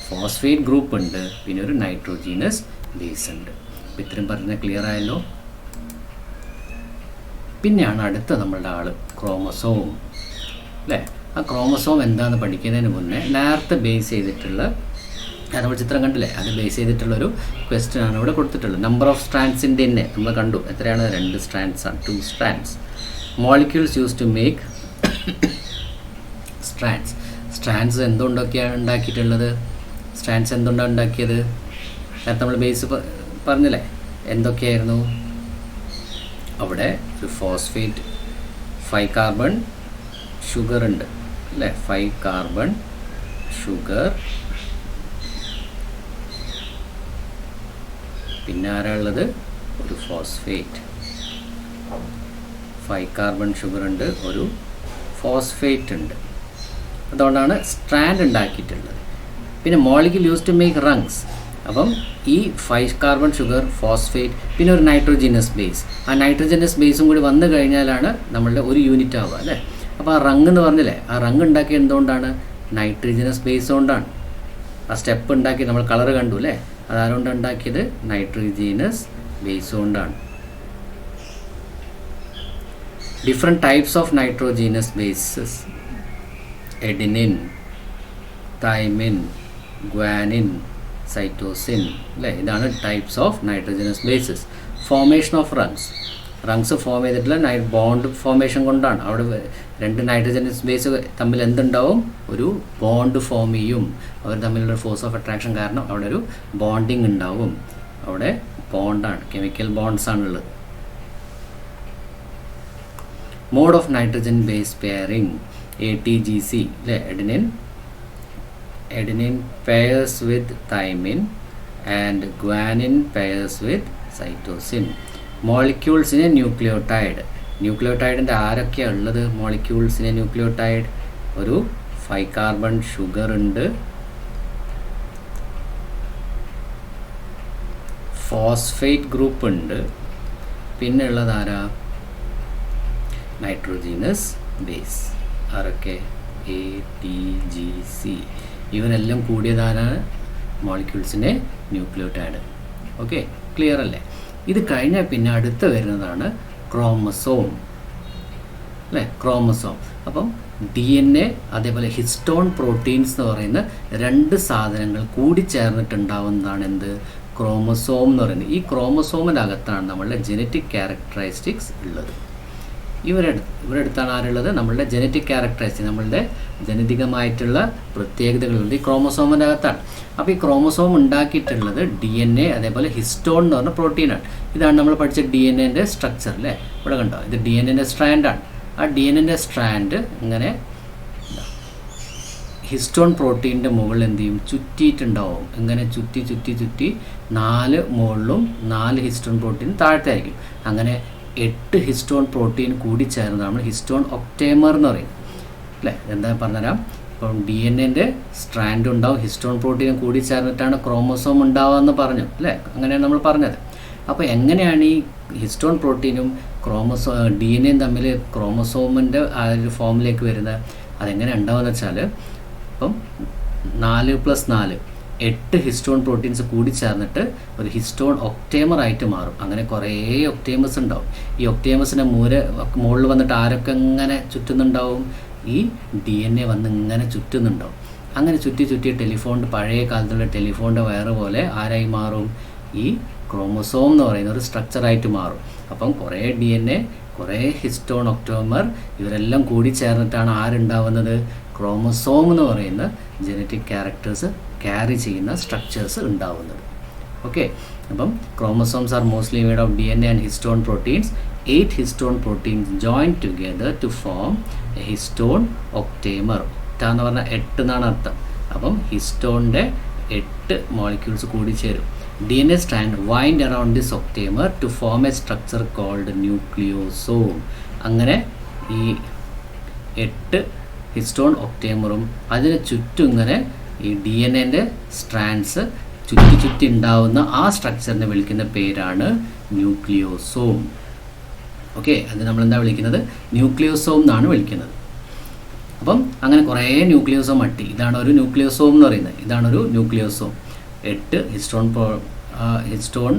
ഫോസ്ഫേറ്റ് ഗ്രൂപ്പ് ഉണ്ട്, പിന്നെ ഒരു നൈട്രോജീനസ് ബേസ് ഉണ്ട്. അപ്പോൾ ഇത്രയും പറഞ്ഞാൽ ക്ലിയർ ആയല്ലോ. പിന്നെയാണ് അടുത്ത നമ്മളുടെ ആൾ ക്രോമസോം അല്ലേ. ആ ക്രോമസോം എന്താണെന്ന് പഠിക്കുന്നതിന് മുന്നേ നേരത്തെ ബേസ് ചെയ്തിട്ടുള്ള, നമ്മൾ ചിത്രം കണ്ടില്ലേ, അത് ബേസ് ചെയ്തിട്ടുള്ളൊരു ക്വസ്റ്റ്യൻ ആണ് ഇവിടെ കൊടുത്തിട്ടുള്ളത്. നമ്പർ ഓഫ് സ്ട്രാൻഡ്സിൻ്റെ തന്നെ നമ്മൾ കണ്ടു, എത്രയാണ്, 2 സ്ട്രാൻഡ്സ് ആണ്, 2 strands. Molecules use to make strands. Strands എന്തുകൊണ്ടൊക്കെയാണ് ഉണ്ടാക്കിയിട്ടുള്ളത്, സ്ട്രാൻഡ്സ് എന്തുകൊണ്ടാണ് ഉണ്ടാക്കിയത്, നേരത്തെ നമ്മൾ ബേസ് പറഞ്ഞില്ലേ എന്തൊക്കെയായിരുന്നു. അവിടെ ഒരു ഫോസ്ഫേറ്റ് 5 കാർബൺ ഷുഗർ ഉണ്ട് അല്ലേ, 5 കാർബൺ ഷുഗർ. പിന്നെ ആരാ ഉള്ളത്, ഒരു ഫോസ്ഫേറ്റ്, 5 കാർബൺ ഷുഗർ ഉണ്ട്, ഒരു ഫോസ്ഫേറ്റ് ഉണ്ട്. അതുകൊണ്ടാണ് സ്ട്രാൻഡ് ഉണ്ടാക്കിയിട്ടുള്ളത്. പിന്നെ molecule use to make rungs. അപ്പം ഈ 5 കാർബൺ ഷുഗർ, ഫോസ്ഫേറ്റ്, പിന്നെ ഒരു നൈട്രോജനസ് ബേസ്, ആ നൈട്രോജനസ് ബേസും കൂടി വന്നു കഴിഞ്ഞാലാണ് നമ്മളുടെ ഒരു യൂണിറ്റ് ആവുക അല്ലേ. അപ്പോൾ ആ റങ് എന്ന് പറഞ്ഞില്ലേ, ആ റങ് ഉണ്ടാക്കിയത് എന്തുകൊണ്ടാണ്, നൈട്രോജനസ് ബേസ് കൊണ്ടാണ്. ആ സ്റ്റെപ്പ് ഉണ്ടാക്കി നമ്മൾ കളർ കണ്ടു അല്ലേ, അതാരുകൊണ്ട് ഉണ്ടാക്കിയത്, നൈട്രോജനസ് ബേസ് കൊണ്ടാണ്. Different types of nitrogenous bases, adenine, thymine, guanine, cytosine അല്ലേ. ഇതാണ് types of nitrogenous bases. Formation of rungs form ചെയ്തിട്ടുള്ള ബോണ്ട് ഫോർമേഷൻ കൊണ്ടാണ്. അവിടെ 2 നൈട്രോജനസ് ബേസ് തമ്മിൽ എന്തുണ്ടാവും, ഒരു ബോണ്ട് ഫോം ചെയ്യും. അവർ തമ്മിലുള്ള ഫോഴ്സ് ഓഫ് അട്രാക്ഷൻ കാരണം അവിടെ ഒരു ബോണ്ടിങ് ഉണ്ടാവും. അവിടെ ബോണ്ടാണ്, കെമിക്കൽ ബോണ്ട്സ് ആണുള്ളത്. Mode of nitrogen base pairing, ATGC അല്ലേ. Adenine pairs with thymine and guanine pairs with cytosine. Molecules in a nucleotide. ന്യൂക്ലിയോടൈഡിൻ്റെ ആരൊക്കെയാണ് ഉള്ളത് മോളിക്യൂൾസിനെ? ന്യൂക്ലിയോടൈഡ് ഒരു 5 കാർബൺ ഷുഗർ ഉണ്ട്, ഫോസ്ഫേറ്റ് ഗ്രൂപ്പ് ഉണ്ട്, പിന്നെ ഉള്ളത് ആരാ? Nitrogenous base. ആരൊക്കെ? ATGC. ഇവരെല്ലാം കൂടിയതാണ് മോളിക്യൂൾസിൻ്റെ ന്യൂക്ലിയോടൈഡ്. ഓക്കെ, ക്ലിയർ അല്ലേ? ഇത് കഴിഞ്ഞാൽ പിന്നെ അടുത്ത് വരുന്നതാണ് ക്രോമസോം അല്ലേ? ക്രോമസോം. അപ്പം DNA അതേപോലെ ഹിസ്റ്റോൺ പ്രോട്ടീൻസ് എന്ന് പറയുന്ന 2 സാധനങ്ങൾ കൂടി ചേർന്നിട്ടുണ്ടാവുന്നതാണ് എന്ത്? ക്രോമസോം എന്ന് പറയുന്നത്. ഈ ക്രോമസോമിൻ്റെ അകത്താണ് നമ്മളുടെ ജനറ്റിക് ക്യാരക്ടറിസ്റ്റിക്സ് ഉള്ളത്. ഇവരെടുത്താണ് ആരുള്ളത്? നമ്മളുടെ ജനറ്റിക് ക്യാരക്ടറിസ്റ്റിക്സ്, നമ്മളുടെ ജനിതകമായിട്ടുള്ള പ്രത്യേകതകളുണ്ട് ഈ ക്രോമസോമിൻ്റെ അകത്താണ്. അപ്പോൾ ഈ ക്രോമസോം ഉണ്ടാക്കിയിട്ടുള്ളത് DNA അതേപോലെ ഹിസ്റ്റോൺ എന്ന് പറഞ്ഞ പ്രോട്ടീനാണ്. ഇതാണ് നമ്മൾ പഠിച്ച DNA സ്ട്രക്ചർ അല്ലേ? ഇവിടെ കണ്ടോ, ഇത് DNA സ്ട്രാൻഡാണ്. ആ DNA സ്ട്രാൻഡ് ഇങ്ങനെ ഹിസ്റ്റോൺ പ്രോട്ടീൻ്റെ മുകളിൽ എന്ത് ചെയ്യും? ചുറ്റിയിട്ടുണ്ടാവും. ഇങ്ങനെ ചുറ്റി ചുറ്റി ചുറ്റി 4 മുകളിലും 4 ഹിസ്റ്റോൺ പ്രോട്ടീൻ താഴത്തായിരിക്കും. അങ്ങനെ 8 ഹിസ്റ്റോൺ പ്രോട്ടീൻ കൂടി ചേർന്ന് നമ്മൾ ഹിസ്റ്റോൺ ഒക്ടേമർ എന്ന് പറയും അല്ലേ? എന്താ പറഞ്ഞുതരാം. ഇപ്പം DNA സ്ട്രാൻഡ് ഉണ്ടാവും, ഹിസ്റ്റോൺ പ്രോട്ടീനും കൂടി ചേർന്നിട്ടാണ് ക്രോമസോം ഉണ്ടാവുക എന്ന് പറഞ്ഞു അല്ലേ? അങ്ങനെയാണ് നമ്മൾ പറഞ്ഞത്. അപ്പോൾ എങ്ങനെയാണ് ഈ ഹിസ്റ്റോൺ പ്രോട്ടീനും DNA തമ്മിൽ ക്രോമസോമിൻ്റെ ആ ഒരു ഫോമിലേക്ക് വരുന്നത്? അതെങ്ങനെ ഉണ്ടാവുമെന്ന് വെച്ചാൽ, ഇപ്പം 4+4 8 ഹിസ്റ്റോൺ പ്രോട്ടീൻസ് കൂടി ചേർന്നിട്ട് ഒരു ഹിസ്റ്റോൺ ഒക്ടേമർ ആയിട്ട് മാറും. അങ്ങനെ കുറേ ഒക്ടേമസ് ഉണ്ടാവും. ഈ ഒക്ടേമസിൻ്റെ മുകളിൽ വന്നിട്ട് ആരൊക്കെ ഇങ്ങനെ ചുറ്റുന്നുണ്ടാവും? ഈ DNA വന്ന് ഇങ്ങനെ ചുറ്റുന്നുണ്ടാവും. അങ്ങനെ ചുറ്റി ചുറ്റി പഴയ കാലത്തുള്ള ടെലിഫോണിൻ്റെ വയറ് പോലെ ആരായി മാറും? ഈ ക്രോമസോം എന്ന് പറയുന്ന ഒരു സ്ട്രക്ചറായിട്ട് മാറും. അപ്പം കുറേ DNA, കുറേ ഹിസ്റ്റോൺ ഒക്ടോമർ, ഇവരെല്ലാം കൂടി ചേർന്നിട്ടാണ് ആരുണ്ടാവുന്നത്? ക്രോമസോം എന്ന് പറയുന്ന ജനറ്റിക് ക്യാരക്ടേഴ്സ് ക്യാരി ചെയ്യുന്ന സ്ട്രക്ചേഴ്സ് ഉണ്ടാവുന്നത്. ഓക്കെ, അപ്പം chromosomes are mostly made of DNA and histone proteins. 8 histone proteins join together to form a histone octamer. Octa എന്ന് പറഞ്ഞാൽ 8 എന്നാണ് അർത്ഥം. അപ്പം ഹിസ്റ്റോണിൻ്റെ 8 മോളിക്യൂൾസ് കൂടി ചേരും. DNA strand wind around this octamer to form a structure called nucleosome. അങ്ങനെ ഈ 8 ഹിസ്റ്റോൺ ഒക്ടേമറും അതിന് ചുറ്റും ഇങ്ങനെ ഈ DNA സ്ട്രാൻഡ്സ് ചുറ്റി ചുറ്റി ഉണ്ടാവുന്ന ആ സ്ട്രക്ചറിനെ വിളിക്കുന്ന പേരാണ് ന്യൂക്ലിയോസോം. ഓക്കെ, അത് നമ്മളെന്താ വിളിക്കുന്നത്? ന്യൂക്ലിയോസോം എന്നാണ് വിളിക്കുന്നത്. അപ്പം അങ്ങനെ കുറേ ന്യൂക്ലിയോസോം ഇതാണ് ഒരു ന്യൂക്ലിയോസോം എന്ന് പറയുന്നത്. ഇതാണൊരു ന്യൂക്ലിയോസോം. 8 ഹിസ്റ്റോൺ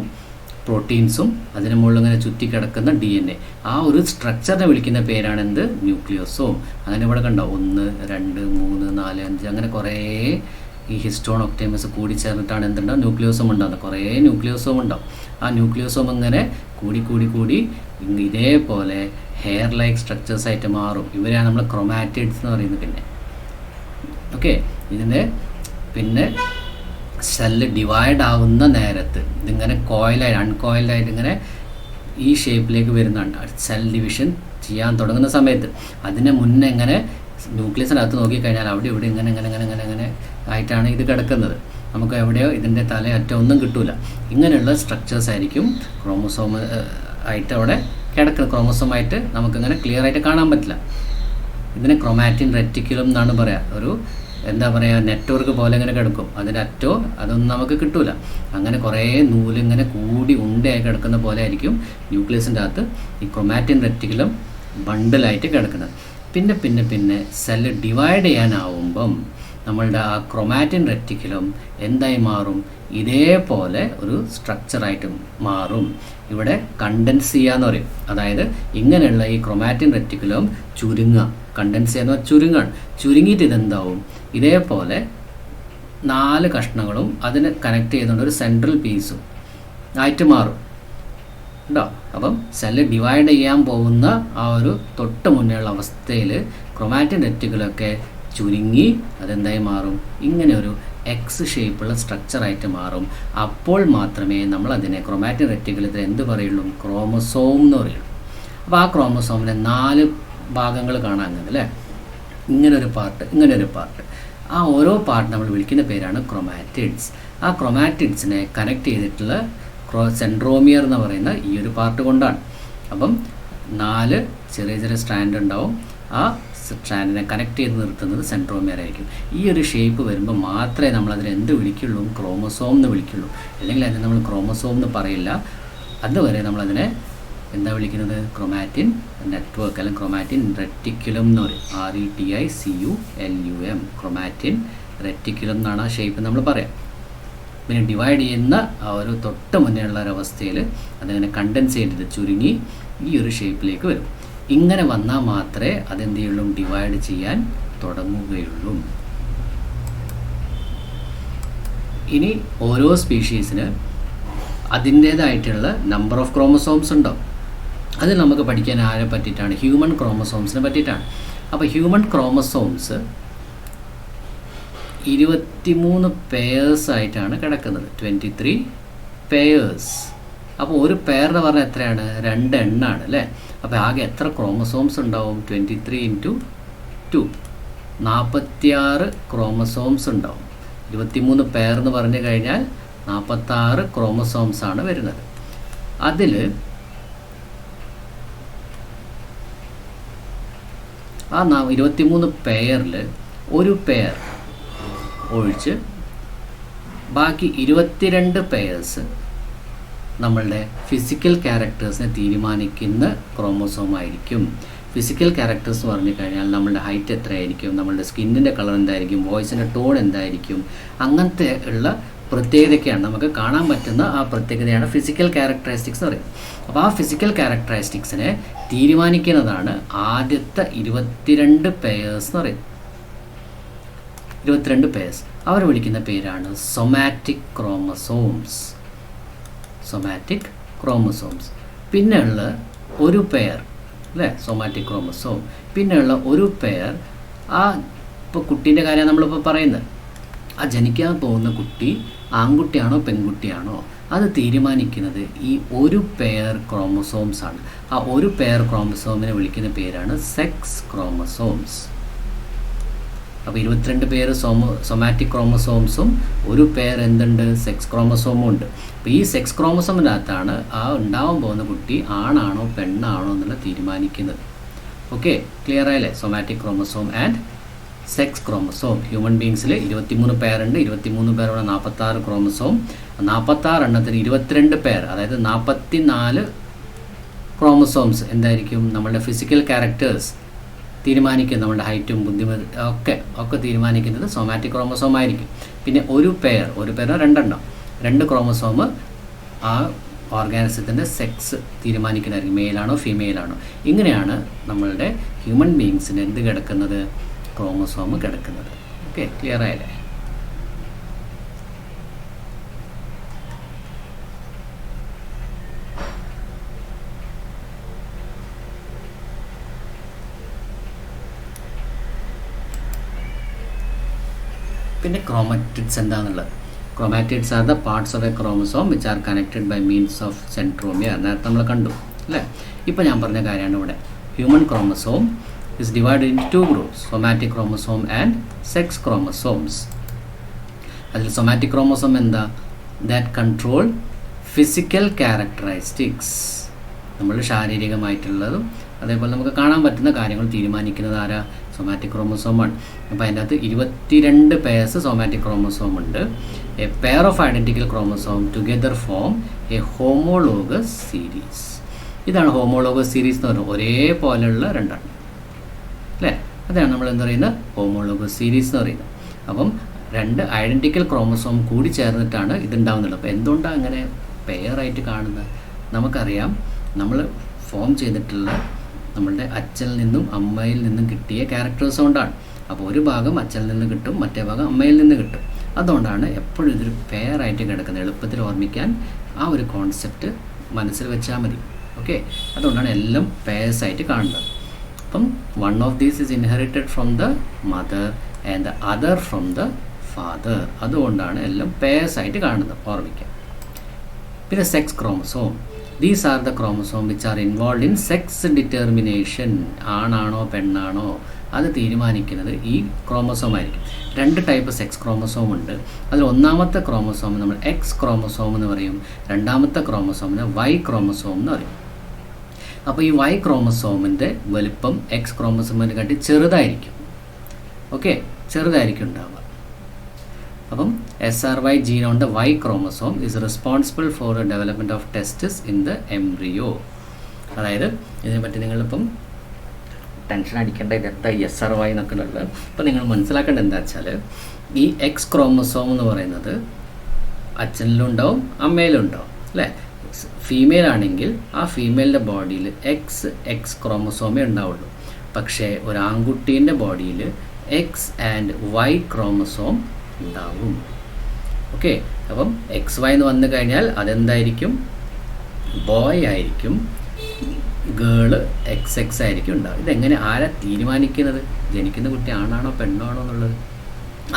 പ്രോട്ടീൻസും അതിന് മുകളിൽ ഇങ്ങനെ ചുറ്റി കിടക്കുന്ന DNA, ആ ഒരു സ്ട്രക്ചറിനെ വിളിക്കുന്ന പേരാണ് എന്ത്? ന്യൂക്ലിയോസോം. അങ്ങനെ ഇവിടെ കണ്ടോ 1, 2, 3, 4, 5 അങ്ങനെ കുറേ ഈ ഹിസ്റ്റോൺ ഒക്ടേമസ് കൂടി ചേർന്നിട്ടാണ് എന്തുണ്ടാവും? ന്യൂക്ലിയോസോം ഉണ്ടാകുന്നത്. കുറേ ന്യൂക്ലിയോസോം ഉണ്ടാവും. ആ ന്യൂക്ലിയോസോം ഇങ്ങനെ കൂടി കൂടി കൂടി ഇതേപോലെ ഹെയർ ലൈക്ക് സ്ട്രക്ചേഴ്സ് ആയിട്ട് മാറും. ഇവരെയാണ് നമ്മൾ ക്രൊമാറ്റിഡ്സ് എന്ന് പറയുന്നത്. പിന്നെ ഓക്കെ, ഇതിൻ്റെ പിന്നെ സെല്ല് ഡിവൈഡ് ആവുന്ന നേരത്ത് ഇതിങ്ങനെ അൺകോയിൽഡായിട്ട് ഇങ്ങനെ ഈ ഷേപ്പിലേക്ക് വരുന്നുണ്ട്. സെൽ ഡിവിഷൻ ചെയ്യാൻ തുടങ്ങുന്ന സമയത്ത് അതിന് മുന്നേ ഇങ്ങനെ ന്യൂക്ലിയസിനകത്ത് നോക്കിക്കഴിഞ്ഞാൽ അവിടെ ഇവിടെ ഇങ്ങനെ ഇങ്ങനെ ഇങ്ങനെ ഇങ്ങനെ ഇങ്ങനെ ആയിട്ടാണ് ഇത് കിടക്കുന്നത്. നമുക്ക് എവിടെയോ ഇതിൻ്റെ തലയറ്റം ഒന്നും കിട്ടൂല. ഇങ്ങനെയുള്ള സ്ട്രക്ചേഴ്സ് ആയിരിക്കും ക്രോമസോം ആയിട്ട് അവിടെ കിടക്കുന്നത്. ക്രോമസോമായിട്ട് നമുക്കിങ്ങനെ ക്ലിയർ ആയിട്ട് കാണാൻ പറ്റില്ല. ഇതിനെ ക്രൊമാറ്റിൻ റെറ്റിക്കുലം എന്നാണ് പറയുക. ഒരു എന്താ പറയുക, നെറ്റ്വർക്ക് പോലെ ഇങ്ങനെ കിടക്കും. അതിൻ്റെ അറ്റോ അതൊന്നും നമുക്ക് കിട്ടൂല. അങ്ങനെ കുറേ നൂലിങ്ങനെ കൂടി ഉണ്ടയായി കിടക്കുന്ന പോലെ ആയിരിക്കും ന്യൂക്ലിയസിൻ്റെ അകത്ത് ഈ ക്രൊമാറ്റിൻ റെറ്റിക്കുലം ബണ്ടിലായിട്ട് കിടക്കുന്നത്. പിന്നെ പിന്നെ പിന്നെ സെല്ല് ഡിവൈഡ് ചെയ്യാനാവുമ്പം നമ്മളുടെ ആ ക്രൊമാറ്റിൻ റെറ്റിക്കുലം എന്തായി മാറും? ഇതേപോലെ ഒരു സ്ട്രക്ചറായിട്ട് മാറും. ഇവിടെ കണ്ടൻസ് ചെയ്യാന്ന് പറയും. അതായത് ഇങ്ങനെയുള്ള ഈ ക്രൊമാറ്റിൻ റെറ്റിക്കുലം ചുരുങ്ങുക. കണ്ടൻസ് ചെയ്യാന്ന് പറഞ്ഞാൽ ചുരുങ്ങാണ്. ചുരുങ്ങിയിട്ട് ഇതെന്താവും? ഇതേപോലെ 4 കഷ്ണങ്ങളും അതിന് കണക്ട് ചെയ്തുകൊണ്ട് ഒരു സെൻട്രൽ പീസും ആയിട്ട് മാറും കേട്ടോ. അപ്പം സെല്ല് ഡിവൈഡ് ചെയ്യാൻ പോകുന്ന ആ ഒരു തൊട്ട് മുന്നേയുള്ള അവസ്ഥയിൽ ക്രൊമാറ്റിൻ റെറ്റിക്കുലമൊക്കെ ചുരുങ്ങി അതെന്തായി മാറും? ഇങ്ങനെ ഒരു എക്സ് ഷേപ്പുള്ള സ്ട്രക്ചറായിട്ട് മാറും. അപ്പോൾ മാത്രമേ നമ്മൾ അതിനെ ക്രൊമാറ്റിൻ റെറ്റിക്കുലത്തിൽ എന്ത് പറയുള്ളൂ? ക്രോമസോം എന്ന് പറയുള്ളൂ. അപ്പോൾ ആ ക്രോമസോമിനെ 4 ഭാഗങ്ങൾ കാണാൻ അല്ലേ? ഇങ്ങനൊരു പാർട്ട്, ഇങ്ങനൊരു പാർട്ട്. ആ ഓരോ പാർട്ട് നമ്മൾ വിളിക്കുന്ന പേരാണ് ക്രൊമാറ്റിഡ്സ്. ആ ക്രൊമാറ്റിഡ്സിനെ കണക്ട് ചെയ്തിട്ടുള്ള സെൻട്രോമിയർ എന്ന് പറയുന്ന ഈ ഒരു പാർട്ട് കൊണ്ടാണ്. അപ്പം 4 ചെറിയ ചെറിയ സ്ട്രാൻഡ് ഉണ്ടാവും. ആ സ്ട്രാൻഡിനെ കണക്ട് ചെയ്ത് നിർത്തുന്നത് സെൻട്രോമിയർ ആയിരിക്കും. ഈ ഒരു ഷേപ്പ് വരുമ്പോൾ മാത്രമേ നമ്മളതിനെ എന്ത് വിളിക്കുള്ളൂ? ക്രോമസോം എന്ന് വിളിക്കുള്ളൂ. അല്ലെങ്കിൽ അതിന് നമ്മൾ ക്രോമസോം എന്ന് പറയില്ല. അതുവരെ നമ്മളതിനെ എന്താ വിളിക്കുന്നത്? ക്രോമാറ്റിൻ നെറ്റ്വർക്ക് അല്ലെങ്കിൽ ക്രോമാറ്റിൻ റെറ്റിക്കുലം എന്ന് പറയും. RETICULUM ക്രോമാറ്റിൻ റെറ്റിക്കുലം എന്നാണ് ആ ഷേപ്പ് നമ്മൾ പറയാം. പിന്നെ ഡിവൈഡ് ചെയ്യുന്ന ആ ഒരു തൊട്ട് മുന്നേ ഉള്ള ഒരവസ്ഥയിൽ അതങ്ങനെ കണ്ടൻസ് ചെയ്തിട്ട് ചുരുങ്ങി ഈ ഒരു ഷേപ്പിലേക്ക് വരും. ഇങ്ങനെ വന്നാൽ മാത്രമേ അതെന്ത് ചെയ്യുള്ളൂ? ഡിവൈഡ് ചെയ്യാൻ തുടങ്ങുകയുള്ളൂ. ഇനി ഓരോ സ്പീഷീസിന് അതിൻ്റേതായിട്ടുള്ള നമ്പർ ഓഫ് ക്രോമസോംസ് ഉണ്ടാവും. അത് നമുക്ക് പഠിക്കാൻ ആരെ പറ്റിയിട്ടാണ്? ഹ്യൂമൻ ക്രോമസോംസിനെ പറ്റിയിട്ടാണ്. അപ്പോൾ ഹ്യൂമൻ ക്രോമസോംസ് 23 പെയേഴ്സ് ആയിട്ടാണ് കിടക്കുന്നത്. 23 പെയേഴ്സ്. അപ്പോൾ ഒരു പെയറിന് പറഞ്ഞാൽ എത്രയാണ്? 2 എണ്ണാണ് അല്ലേ? അപ്പോൾ ആകെ എത്ര ക്രോമസോംസ് ഉണ്ടാവും? 23 × 2 46 ക്രോമസോംസ് ഉണ്ടാവും. 23 പെയർ എന്ന് പറഞ്ഞു കഴിഞ്ഞാൽ 46 ക്രോമസോംസ് ആണ് വരുന്നത്. അതിൽ ആ 23 പെയറിൽ ഒരു പെയർ ഒഴിച്ച് ബാക്കി 22 പെയേഴ്സ് നമ്മളുടെ ഫിസിക്കൽ ക്യാരക്ടേഴ്സിനെ തീരുമാനിക്കുന്ന ക്രോമസോം ആയിരിക്കും. ഫിസിക്കൽ ക്യാരക്ടേഴ്സ് പറഞ്ഞു കഴിഞ്ഞാൽ നമ്മളുടെ ഹൈറ്റ് എത്രയായിരിക്കും, നമ്മളുടെ സ്കിന്നിൻ്റെ കളർ എന്തായിരിക്കും, വോയിസിൻ്റെ ടോൺ എന്തായിരിക്കും, അങ്ങനത്തെ ഉള്ള പ്രത്യേകതയൊക്കെയാണ് നമുക്ക് കാണാൻ പറ്റുന്ന ആ പ്രത്യേകതയാണ് ഫിസിക്കൽ ക്യാരക്ടറിസ്റ്റിക്സ് എന്ന് പറയുന്നത്. അപ്പോൾ ആ ഫിസിക്കൽ ക്യാരക്ടറിസ്റ്റിക്സിനെ തീരുമാനിക്കുന്നതാണ് ആദ്യത്തെ 22 പെയേഴ്സ് എന്ന് പറയുന്നത്. 22 പെയേഴ്സ് അവർ വിളിക്കുന്ന പേരാണ് സൊമാറ്റിക് ക്രോമസോംസ്. Somatic chromosomes. പിന്നെയുള്ള ഒരു പെയർ അല്ലേ, സൊമാറ്റിക് ക്രോമസോം. പിന്നെയുള്ള ഒരു പെയർ ആ ഇപ്പോൾ കുട്ടീൻ്റെ കാര്യമാണ് നമ്മളിപ്പോൾ പറയുന്നത്. ആ ജനിക്കാൻ പോകുന്ന കുട്ടി ആൺകുട്ടിയാണോ പെൺകുട്ടിയാണോ അത് തീരുമാനിക്കുന്നത് ഈ ഒരു പെയർ ക്രോമസോംസ് ആണ്. ആ ഒരു പെയർ ക്രോമസോമിനെ വിളിക്കുന്ന പേരാണ് സെക്സ് ക്രോമസോംസ്. അപ്പോൾ 22 പേര് സൊമാറ്റിക് ക്രോമസോംസും ഒരു പെയർ എന്തുണ്ട്? സെക്സ് ക്രോമസോമും ഉണ്ട്. അപ്പോൾ ഈ സെക്സ് ക്രോമസോമിനകത്താണ് ആ ഉണ്ടാവാൻ പോകുന്ന കുട്ടി ആണാണോ പെണ്ണാണോ എന്നുള്ളത് തീരുമാനിക്കുന്നത്. ഓക്കെ, ക്ലിയർ ആയല്ലേ? Somatic chromosome and sex chromosome. Human ബീങ്സിൽ 23 പേരുണ്ട്. 23 പേരോടെ 46 ക്രോമസോം. 46 എണ്ണത്തിന് 22 പേർ, അതായത് 44 ക്രോമസോംസ് എന്തായിരിക്കും? നമ്മളുടെ ഫിസിക്കൽ ക്യാരക്ടേഴ്സ് തീരുമാനിക്കുന്നത്, നമ്മളുടെ ഹൈറ്റും ബുദ്ധിമതി ഒക്കെ തീരുമാനിക്കുന്നത് സൊമാറ്റിക് ക്രോമസോം ആയിരിക്കും. പിന്നെ ഒരു പെയർ 2 ക്രോമസോം ആ ഓർഗാനിസത്തിൻ്റെ സെക്സ് തീരുമാനിക്കുന്നതായിരിക്കും, മെയിലാണോ ഫീമെയിലാണോ. ഇങ്ങനെയാണ് നമ്മളുടെ ഹ്യൂമൻ ബീങ്സിന് എന്ത് കിടക്കുന്നത്? ക്രോമസോം കിടക്കുന്നത്. ഓക്കെ, ക്ലിയർ ആയല്ലേ? പിന്നെ ക്രോമാറ്റിഡ്സ് എന്താണെന്നുള്ളത്. Chromatids are the parts of a chromosome which are connected by means of centromere. നേരത്തെ നമ്മൾ കണ്ടു അല്ലേ? ഇപ്പോൾ ഞാൻ പറഞ്ഞ കാര്യമാണ് ഇവിടെ. Human chromosome is divided into 2 groups, somatic chromosome and sex chromosomes. അതിൽ somatic chromosome എന്താ? that control physical characteristics. നമ്മൾ ശാരീരികമായിട്ടുള്ളതും അതേപോലെ നമുക്ക് കാണാൻ പറ്റുന്ന കാര്യങ്ങൾ തീരുമാനിക്കുന്നത് ആരാ? സൊമാറ്റിക് ക്രോമസോമാണ്. അപ്പോൾ അതിൻ്റെ അകത്ത് 22 പെയർസ് സൊമാറ്റിക് ക്രോമസോം ഉണ്ട്. A pair of identical chromosome together form a homologous series. ഇതാണ് ഹോമോളോഗസ് സീരീസ് എന്ന് പറയുന്നത്. ഒരേപോലെയുള്ള 2 അല്ലേ? അതാണ് നമ്മൾ എന്താ പറയുന്നത്? ഹോമോളോഗസ് സീരീസ് എന്ന് പറയുന്നത്. അപ്പം 2 ഐഡൻറ്റിക്കൽ ക്രോമസോം കൂടി ചേർന്നിട്ടാണ് ഇതുണ്ടാവുന്നത്. അപ്പോൾ എന്തുകൊണ്ടാണ് അങ്ങനെ പെയറായിട്ട് കാണുന്നത്? നമുക്കറിയാം, നമ്മൾ ഫോം ചെയ്തിട്ടുള്ള നമ്മളുടെ അച്ഛനിൽ നിന്നും അമ്മയിൽ നിന്നും കിട്ടിയ ക്യാരക്ടേഴ്സ് കൊണ്ടാണ്. അപ്പോൾ ഒരു ഭാഗം അച്ഛനിൽ നിന്ന് കിട്ടും, മറ്റേ ഭാഗം അമ്മയിൽ നിന്ന് കിട്ടും. അതുകൊണ്ടാണ് എപ്പോഴും ഇതൊരു പെയറായിട്ട് കിടക്കുന്നത്. എളുപ്പത്തിൽ ഓർമ്മിക്കാൻ ആ ഒരു കോൺസെപ്റ്റ് മനസ്സിൽ വെച്ചാൽ മതി. ഓക്കെ, അതുകൊണ്ടാണ് എല്ലാം പെയർസായിട്ട് കാണുന്നത്. അപ്പം one of these is inherited from the mother and the other from the father. അതുകൊണ്ടാണ് എല്ലാം പെയർസായിട്ട് കാണുന്നത്, ഓർമ്മിക്കാം. പിന്നെ sex chromosome. These are the chromosome which are involve in sex determination. ആണാണോ പെണ്ണാണോ അത് തീരുമാനിക്കുന്നത് ഈ ക്രോമസോം ആയിരിക്കും. 2 ടൈപ്പ് സെക്സ് ക്രോമസോം ഉണ്ട്. അതിൽ ഒന്നാമത്തെ ക്രോമസോം നമ്മൾ എക്സ് ക്രോമസോം എന്ന് പറയും. രണ്ടാമത്തെ ക്രോമസോമിന് വൈ ക്രോമസോം എന്ന് പറയും. അപ്പോൾ ഈ Y ക്രോമസോമിൻ്റെ വലിപ്പം X ക്രോമസോമിനെ കാട്ടി ചെറുതായിരിക്കും. ഓക്കെ, ചെറുതായിരിക്കും ഉണ്ടാവുക. അപ്പം SRY gene on the Y chromosome is responsible for the development of testis in the embryo. അതായത് ഇതിനെപ്പറ്റി നിങ്ങളിപ്പം ടെൻഷൻ അടിക്കേണ്ട ഇതെന്താ SRY എന്നൊക്കെ ഉള്ളത്. അപ്പോൾ നിങ്ങൾ മനസ്സിലാക്കേണ്ടത് എന്താ വെച്ചാൽ ഈ X ക്രോമസോം എന്ന് പറയുന്നത് അച്ഛനിലും ഉണ്ടാവും അമ്മയിലും ഉണ്ടാവും അല്ലേ. ഫീമെയിൽ ആണെങ്കിൽ ആ ഫീമെയിലിൻ്റെ ബോഡിയിൽ X ക്രോമസോമേ ഉണ്ടാവുള്ളൂ. പക്ഷേ ഒരു ആൺകുട്ടീൻ്റെ ബോഡിയിൽ X ആൻഡ് Y ക്രോമസോം ഉണ്ടാവും. ഓക്കെ, അപ്പം XY എന്ന് വന്നു കഴിഞ്ഞാൽ അതെന്തായിരിക്കും? ബോയ് ആയിരിക്കും. ഗേള് XX ആയിരിക്കും ഉണ്ടാവും. ഇതെങ്ങനെ ആരാ തീരുമാനിക്കുന്നത്? ജനിക്കുന്ന കുട്ടി ആണാണോ പെണ്ണാണോ എന്നുള്ളത്?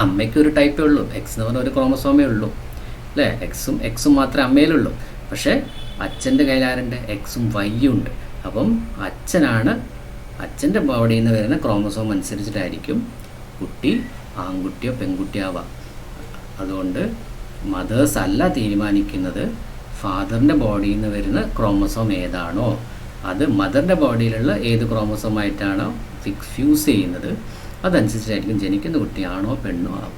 അമ്മയ്ക്കൊരു ടൈപ്പേ ഉള്ളൂ. X എന്ന് പറഞ്ഞ ഒരു ക്രോമസോമേ ഉള്ളൂ അല്ലേ. എക്സും മാത്രമേ അമ്മയിലുള്ളൂ. പക്ഷേ അച്ഛൻ്റെ കയ്യിലാരുണ്ട്? Xഉം Yയും ഉണ്ട്. അപ്പം അച്ഛൻ്റെ ബോഡിയിൽ നിന്ന് വരുന്ന ക്രോമസോം അനുസരിച്ചിട്ടായിരിക്കും കുട്ടി ആൺകുട്ടിയോ പെൺകുട്ടിയോ ആവാം. അതുകൊണ്ട് മദേഴ്സ് അല്ല തീരുമാനിക്കുന്നത് ഫാദറിൻ്റെ ബോഡിയിൽ നിന്ന് വരുന്ന ക്രോമസോം ഏതാണോ അത് മദറിൻ്റെ ബോഡിയിലുള്ള ഏത് ക്രോമസോമായിട്ടാണോ ഫ്യൂസ് ചെയ്യുന്നത് അതനുസരിച്ചായിരിക്കും ജനിക്കുന്ന കുട്ടിയാണോ പെണ്ണോ ആവും.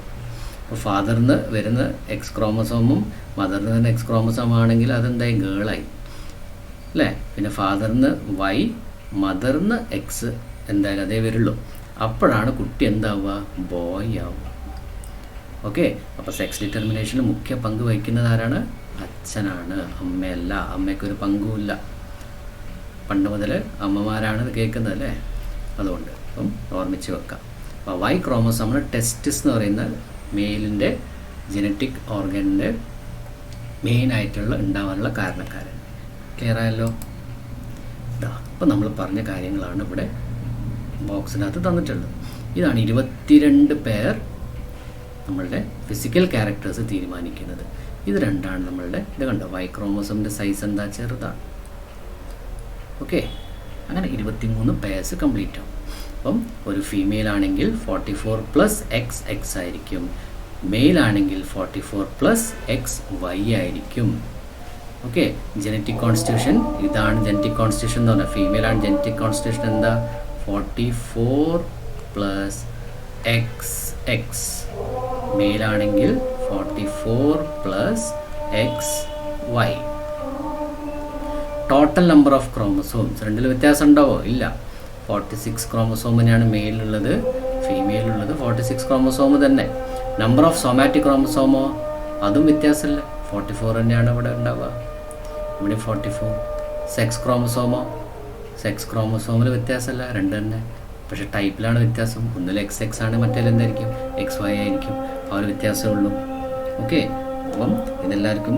അപ്പോൾ ഫാദറിന് വരുന്ന X ക്രോമസോമും മദറിന് വരുന്ന X ക്രോമസോം ആണെങ്കിൽ അതെന്തായി? ഗേളായി അല്ലേ. പിന്നെ ഫാദറിന് Y, മദറിന് X എന്തായാലും അതേ വരുള്ളൂ. അപ്പോഴാണ് കുട്ടി എന്താവുക? ബോയ് ആവുക. ഓക്കെ, അപ്പോൾ സെക്സ് ഡിറ്റർമിനേഷനിൽ മുഖ്യ പങ്ക് വഹിക്കുന്നത് ആരാണ്? അച്ഛനാണ്, അമ്മയല്ല. അമ്മയ്ക്കൊരു പങ്കുമില്ല. പണ്ട് മുതൽ അമ്മമാരാണ് ഇത് കേൾക്കുന്നത് അല്ലേ. അതുകൊണ്ട് അപ്പം ഓർമ്മിച്ച് വെക്കാം. അപ്പോൾ Y ക്രോമസോമാണ് ടെസ്റ്റിസ് എന്ന് പറയുന്ന മെയിലിൻ്റെ ജനറ്റിക് ഓർഗനിൻ്റെ മെയിനായിട്ടുള്ള ഉണ്ടാവാനുള്ള കാരണക്കാരൻ. ക്ലിയർ ആയല്ലോ? അപ്പോൾ നമ്മൾ പറഞ്ഞ കാര്യങ്ങളാണ് ഇവിടെ ബോക്സിനകത്ത് തന്നിട്ടുള്ളത്. ഇതാണ് 22 പേർ നമ്മളുടെ ഫിസിക്കൽ ക്യാരക്ടേഴ്സ് തീരുമാനിക്കുന്നത്. ഇത് രണ്ടാണ് നമ്മളുടെ ഇത് കണ്ടോ. Y ക്രോമസോമിൻ്റെ സൈസ് എന്താ? ചെറുതാണ്. ഓക്കെ, അങ്ങനെ 23 പേഴ്സ് കംപ്ലീറ്റ് ആവും. അപ്പം ഒരു ഫീമെയിൽ ആണെങ്കിൽ 44+XX ആയിരിക്കും. മെയിൽ ആണെങ്കിൽ 44+XY ആയിരിക്കും. ഓക്കെ, ജനറ്റിക് കോൺസ്റ്റിറ്റ്യൂഷൻ ഇതാണ്. ജനറ്റിക് കോൺസ്റ്റിറ്റ്യൂഷൻ എന്ന് പറഞ്ഞാൽ ഫീമെയിൽ ആണ്. ജനറ്റിക് കോൺസ്റ്റിറ്റ്യൂഷൻ എന്താ? 44+XX. മെയിൽ ആണെങ്കിൽ 44+XY. Total number of chromosomes രണ്ടിൽ വ്യത്യാസം ഉണ്ടാവോ? ഇല്ല. 46 ക്രോമസോമിനാണ് മെയിലുള്ളത്, ഫീമെയിലുള്ളത് 46 ക്രോമസോം തന്നെ. നമ്പർ ഓഫ് സോമാറ്റിക് ക്രോമസോമോ അതും വ്യത്യാസമില്ല, 44 തന്നെയാണ് ഇവിടെ ഉണ്ടാവുക. ഇവിടെ 44. സെക്സ് ക്രോമസോമിൽ വ്യത്യാസമില്ല, 2 തന്നെ. പക്ഷേ ടൈപ്പിലാണ് വ്യത്യാസം. ഒന്നിൽ XX ആണ്, മറ്റേതിൽ എന്തായിരിക്കും? XY ആയിരിക്കും. ആ ഒരു വ്യത്യാസമേ ഉള്ളൂ. ഓക്കെ, അപ്പം ഇതെല്ലാവർക്കും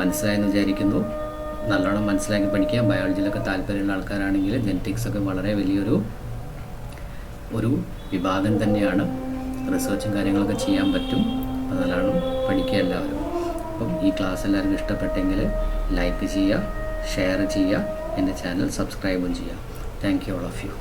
മനസ്സിലായെന്ന് വിചാരിക്കുന്നു. നല്ലോണം മനസ്സിലാക്കി പഠിക്കുക. ബയോളജിയിലൊക്കെ താല്പര്യമുള്ള ആൾക്കാരാണെങ്കിൽ ജെനറ്റിക്സ് ഒക്കെ വളരെ വലിയൊരു വിഭാഗം തന്നെയാണ്. റിസർച്ചും കാര്യങ്ങളൊക്കെ ചെയ്യാൻ പറ്റും. അപ്പോൾ നല്ലോണം പഠിക്കുക എല്ലാവരും. അപ്പം ഈ ക്ലാസ് എല്ലാവർക്കും ഇഷ്ടപ്പെട്ടെങ്കിൽ ലൈക്ക് ചെയ്യുക, ഷെയർ ചെയ്യുക, എൻ്റെ ചാനൽ സബ്സ്ക്രൈബും ചെയ്യുക. Thank you all of U.